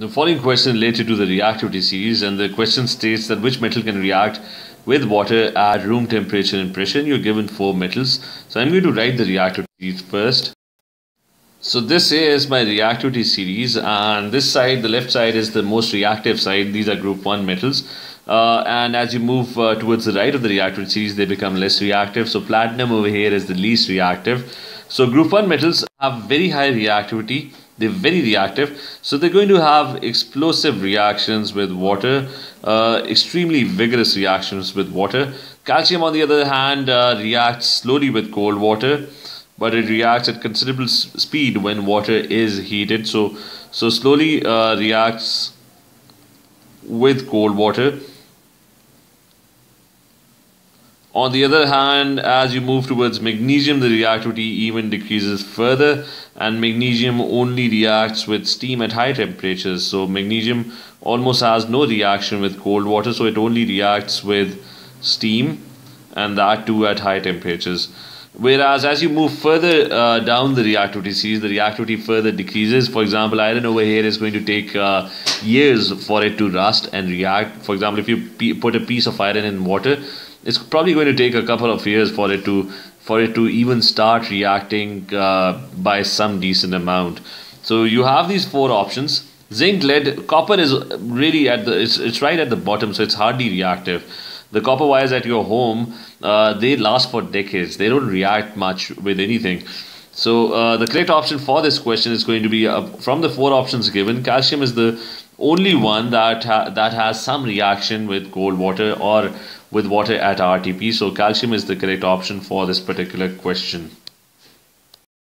The following question related to the reactivity series, and the question states that which metal can react with water at room temperature and pressure. You're given 4 metals. So I'm going to write the reactivity series first. So this is my reactivity series, and this side, the left side, is the most reactive side. These are group 1 metals. And as you move towards the right of the reactivity series, they become less reactive. So platinum over here is the least reactive. So group 1 metals have very high reactivity. They're very reactive, so they're going to have explosive reactions with water, extremely vigorous reactions with water. Calcium, on the other hand, reacts slowly with cold water, but it reacts at considerable speed when water is heated. So slowly reacts with cold water. On the other hand, as you move towards magnesium, the reactivity even decreases further, and magnesium only reacts with steam at high temperatures. So magnesium almost has no reaction with cold water, so it only reacts with steam, and that too at high temperatures. Whereas as you move further down the reactivity series, the reactivity further decreases. For example, iron over here is going to take years for it to rust and react. For example, if you put a piece of iron in water, it's probably going to take a couple of years for it to even start reacting by some decent amount. So you have these 4 options. Zinc, lead, copper is really it's right at the bottom, so it's hardly reactive. The copper wires at your home, they last for decades. They don't react much with anything. So the correct option for this question is going to be from the 4 options given. Calcium is the only one that has some reaction with cold water or with water at RTP. So calcium is the correct option for this particular question.